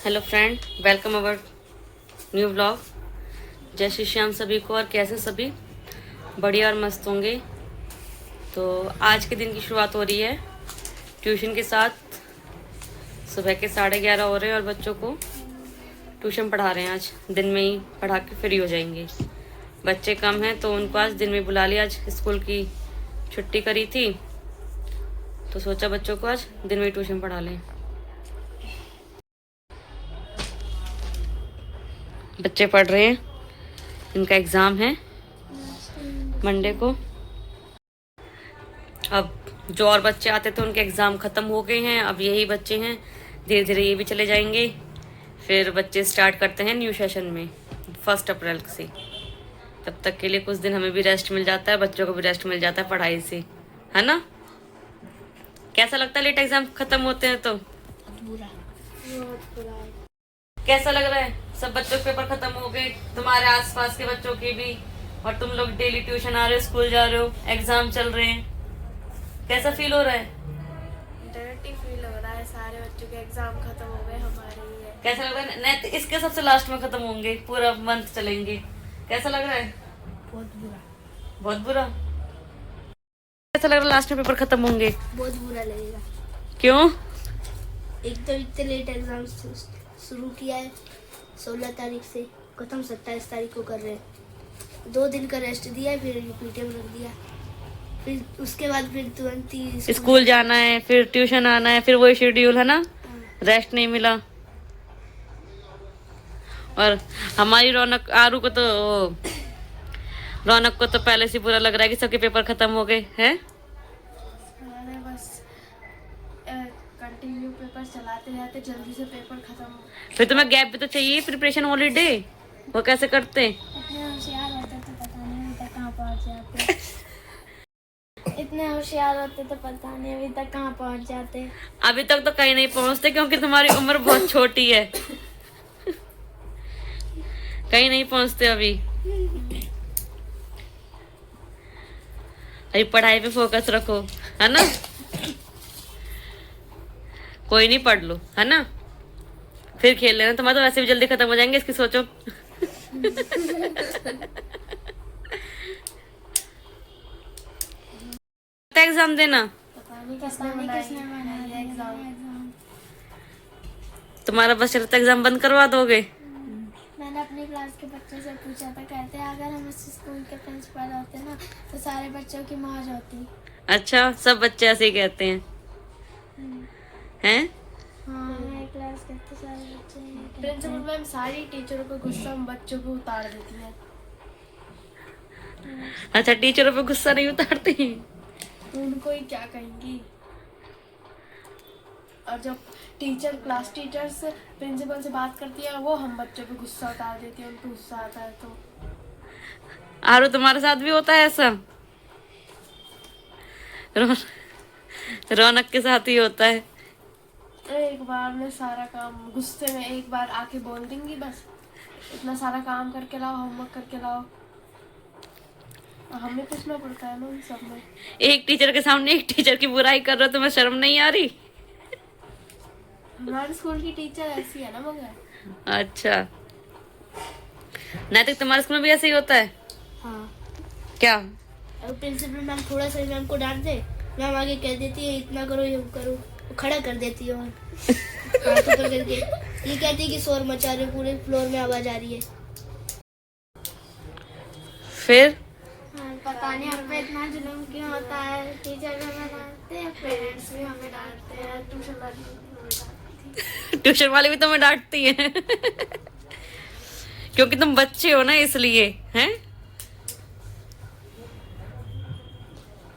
Hello friend, welcome our new blog. जय श्री श्याम सभी को। और कैसे सभी? बढ़िया और मस्त होंगे। तो आज के दिन की शुरुआत हो रही है ट्यूशन के साथ। सुबह के 11:30 हो रहे हैं और बच्चों को ट्यूशन पढ़ा रहे हैं। आज दिन में ही पढ़ा के फ्री हो जाएंगे। बच्चे कम हैं तो उनको आज दिन में बुला लिया। आज स्कूल की छुट्टी करी थी तो सोचा बच्चों को आज दिन में ही ट्यूशन पढ़ा लें। बच्चे पढ़ रहे हैं, इनका एग्ज़ाम है मंडे को। अब जो और बच्चे आते थे उनके एग्ज़ाम ख़त्म हो गए हैं। अब यही बच्चे हैं, धीरे धीरे ये भी चले जाएंगे। फिर बच्चे स्टार्ट करते हैं न्यू सेशन में 1 अप्रैल से। तब तक के लिए कुछ दिन हमें भी रेस्ट मिल जाता है, बच्चों को भी रेस्ट मिल जाता है पढ़ाई से, है ना? कैसा लगता है लेट एग्ज़ाम ख़त्म होते हैं तो? कैसा लग रहा है? सब बच्चों के पेपर खत्म हो गए, तुम्हारे आसपास के बच्चों के भी, और तुम लोग डेली ट्यूशन आ रहे हो, स्कूल जा रहे हो, एग्जाम चल रहे हैं। कैसा फील हो रहा है? डायरेक्टली फील हो रहा है। सारे बच्चों के एग्जाम खत्म हो गए, हमारे ही है। कैसा लग रहा है? नहीं, इसके सबसे लास्ट में खत्म होंगे, पूरा मंथ चलेंगे। कैसा लग रहा है? बहुत बुरा। बहुत बुरा। कैसा लग रहा है लास्ट में पेपर खत्म होंगे? बहुत बुरा लगेगा। क्यों? एक तो इतने लेट एग्जाम शुरू किया है, 16 तारीख से खत्म 27 तारीख को कर रहे हैं। 2 दिन का रेस्ट दिया है, फिर पीटीएम रख दिया। फिर उसके बाद फिर तुरंत ही स्कूल जाना है, फिर ट्यूशन आना है, फिर वही शेड्यूल है ना। रेस्ट नहीं मिला। और हमारी रौनक आरू को तो पहले से बुरा लग रहा है कि सबके पेपर खत्म हो गए हैं। बस कंटिन्यू पेपर चलाते रहते, जल्दी से पेपर खत्म हो। फिर तुम्हें गैप भी तो चाहिए, प्रिपरेशन हॉलीडे। वो कैसे करते? इतने होशियार होते तो पता नहीं अभी तक कहाँ पहुँच जाते। इतने होशियार होते तो पता नहीं अभी तक कहाँ पहुँच जाते। अभी तक तो कहीं नहीं पहुंचते क्योंकि तुम्हारी उम्र बहुत छोटी है। कहीं नहीं पहुंचते अभी। अभी पढ़ाई पे फोकस रखो, है ना? कोई नहीं, पढ़ लो, है ना? फिर खेल लेना। तुम्हारा तो वैसे भी जल्दी खत्म हो जाएंगे, इसकी सोचो। एग्जाम देना। पता नहीं किसने बनाया एग्जाम। तुम्हारा बस चलता एग्जाम बंद करवा दोगे? मैंने अपनी क्लास के बच्चों से पूछा था, कहते हैं अगर हम इस स्कूल के प्रिंसिपल होते ना तो सारे बच्चों की मौज होती। अच्छा, सब बच्चे ऐसे ही कहते हैं, हैं? हाँ, हमारी क्लास के तो सारे बच्चे प्रिंसिपल मैम सारी टीचरों को गुस्सा हम बच्चों को उतार देती है। अच्छा, टीचरों पे गुस्सा नहीं उतारती? तो उनको ही क्या कहेंगी। और जब टीचर क्लास टीचर से प्रिंसिपल से बात करती है, वो हम बच्चों पे गुस्सा उतार देती है, उनको गुस्सा आता है तो। आरो, तुम्हारे साथ भी होता है ऐसा? रौनक के साथ ही होता है। एक बार में सारा काम गुस्से में एक बार आके बोल देंगी, बस इतना सारा काम करके लाओ, होमवर्क करके लाओ। हमें पूछना पड़ता है ना उन सब में। एक टीचर के सामने एक टीचर की बुराई कर रहे हो, तुम्हें शर्म नहीं आ रही? हमारे स्कूल की टीचर ऐसी है ना मगर। अच्छा, नैतिक, तुम्हारे स्कूल में भी ऐसे ही होता है? हाँ। क्या? अगर प्रिंसिपल मैम थोड़ा सा मैम को डांट दे, मैम आगे कह देती है इतना करो ये करो, वो खड़ा कर देती है और हाथ ऊपर करके ये कहती है कि शोर मचा रहे, पूरे फ्लोर में आवाज आ रही है। फिर पता नहीं हम पे इतना जुल्म क्यों होता है। टीचर भी हमें डांटते हैं, पेरेंट्स भी हमें डांटते हैं, ट्यूशन वाले भी हमें डांटती हैं। ट्यूशन वाले भी तुम्हें डांटती है? क्योंकि तुम बच्चे हो ना, इसलिए। हैं?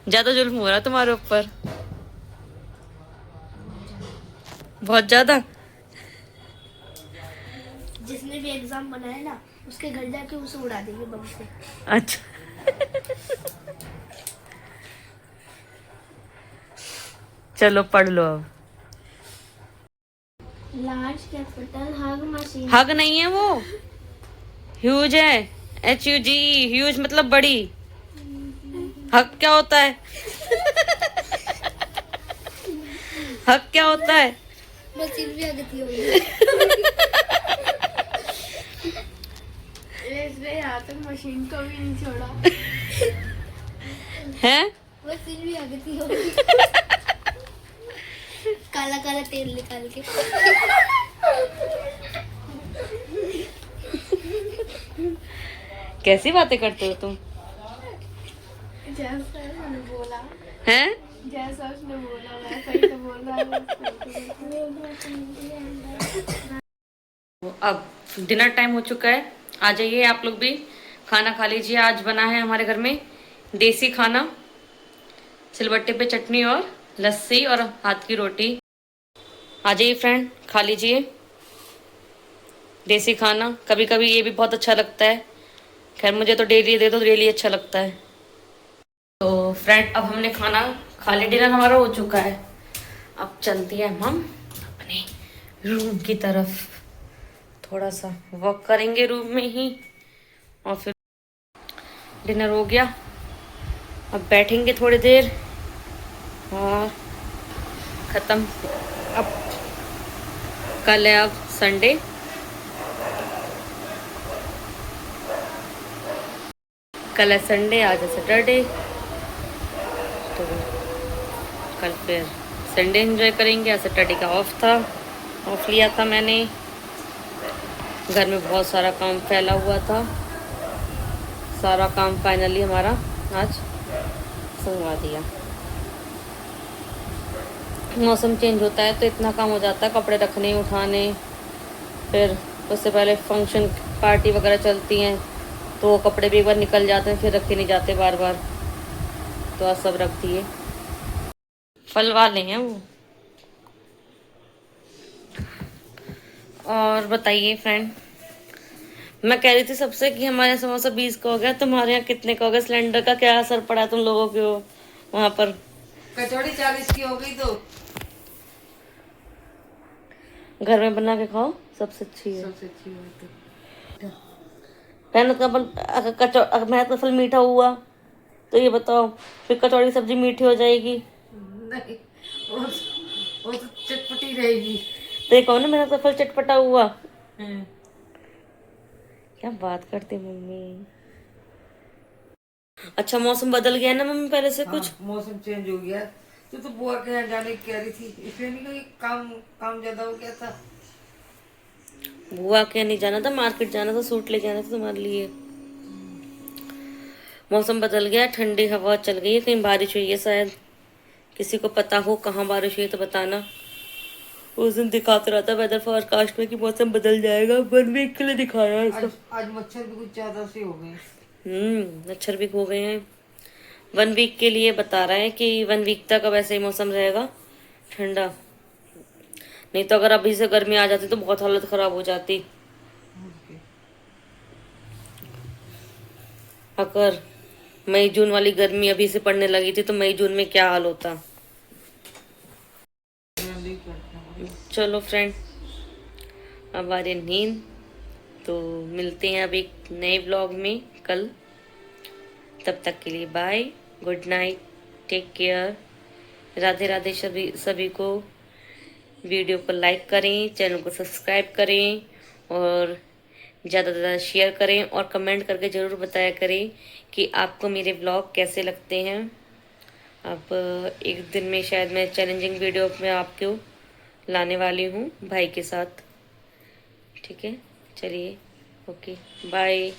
ज्यादा जुल्म हो रहा है तुम्हारे ऊपर, बहुत ज्यादा। जिसने भी एग्जाम बनाया ना उसके घर जाके उसे उड़ा देंगे बम से। अच्छा। चलो पढ़ लो अब। लार्ज कैपिटल हग मशीन। हग नहीं है वो, ह्यूज है। HUG, ह्यूज मतलब बड़ी। हग क्या होता है? हग क्या होता है? मशीन भी हगती होगी। मशीन को भी नहीं छोड़ा। हैं? वो फिर भी आगती हो काला काला तेल निकाल के। कैसी बातें करते हो तुम? जैसा उसने बोला, हैं? जैसा उसने बोला वैसा ही तो बोल रहा है। अब डिनर टाइम हो चुका है, आ जाइए आप लोग भी खाना खा लीजिए। आज बना है हमारे घर में देसी खाना, सिलबट्टे पे चटनी और लस्सी और हाथ की रोटी। आ जाइए फ्रेंड, खा लीजिए देसी खाना। कभी कभी ये भी बहुत अच्छा लगता है। खैर मुझे तो डेली दे दो, डेली अच्छा लगता है। तो फ्रेंड अब हमने खाना खा लिया, डिनर हमारा हो चुका है। अब चलती है हम अपने रूम की तरफ, थोड़ा सा वॉक करेंगे रूम में ही और फिर डिनर हो गया। अब बैठेंगे थोड़ी देर और ख़त्म। अब कल है, अब संडे, कल है संडे, आज है सैटरडे। तो कल फिर संडे एंजॉय करेंगे। आज सैटरडे का ऑफ था, ऑफ लिया था मैंने। घर में बहुत सारा काम फैला हुआ था, सारा काम फाइनली हमारा आज संगवा दिया। मौसम चेंज होता है तो इतना काम हो जाता है, कपड़े रखने उठाने, फिर उससे पहले फंक्शन पार्टी वगैरह चलती हैं तो वो कपड़े भी एक बार निकल जाते हैं, फिर रखे नहीं जाते बार बार, तो आज सब रख दिए। फल वाले हैं वो। और बताइए फ्रेंड, मैं कह रही थी सबसे कि हमारे यहाँ समोसा 20 का हो गया, तुम्हारे यहाँ कितने का हो गया? सिलेंडर का क्या असर पड़ा तुम लोगों के वहाँ पर? कचौड़ी 40 की हो गई। तो घर में बना के खाओ, सबसे अच्छी है। सबसे अच्छी बात है। मेहनत का फल, मेहनत का फल मीठा हुआ तो ये बताओ फिर कचौड़ी सब्जी मीठी हो जाएगी? नहीं, वो तो चटपटी रहेगी। तो ये कौन है मेहनत का फल चटपटा हुआ? हम्म। क्या बात करते मम्मी। अच्छा मौसम बदल गया ना मम्मी पहले से कुछ? हाँ, मौसम चेंज हो गया। तो बुआ के यहाँ जाने की कह रही थी, इसलिए नहीं कोई काम ज्यादा हो गया था। बुआ के नहीं जाना था, मार्केट जाना था, सूट लेके आना था तुम्हारे लिए। मौसम बदल गया, ठंडी हवा चल गई है, कहीं बारिश हुई है शायद। किसी को पता हो कहाँ बारिश हुई है तो बताना। उस दिन दिखाते रहा था वेदर फोरकास्ट में कि मौसम बदल जाएगा, 1 वीक के लिए दिखाया है सब। आज मच्छर भी कुछ ज्यादा से हो गए। मच्छर भी हो गए हैं। 1 वीक के लिए बता रहा है कि 1 वीक तक अब ऐसे ही मौसम रहेगा ठंडा। नहीं तो अगर अभी से गर्मी आ जाती तो बहुत हालत खराब हो जाती। अगर मई जून वाली गर्मी अभी से पड़ने लगी थी तो मई जून में क्या हाल होता। चलो फ्रेंड, अब आ रही नींद, तो मिलते हैं अब एक नए व्लॉग में कल। तब तक के लिए bye, good night, take care, Radhe Radhe सभी को। वीडियो को लाइक करें, चैनल को सब्सक्राइब करें और ज़्यादा से ज़्यादा शेयर करें और कमेंट करके ज़रूर बताया करें कि आपको मेरे व्लॉग कैसे लगते हैं। अब एक दिन में शायद मैं चैलेंजिंग वीडियो में आपको लाने वाली हूँ भाई के साथ। ठीक है, चलिए, ओके, बाय।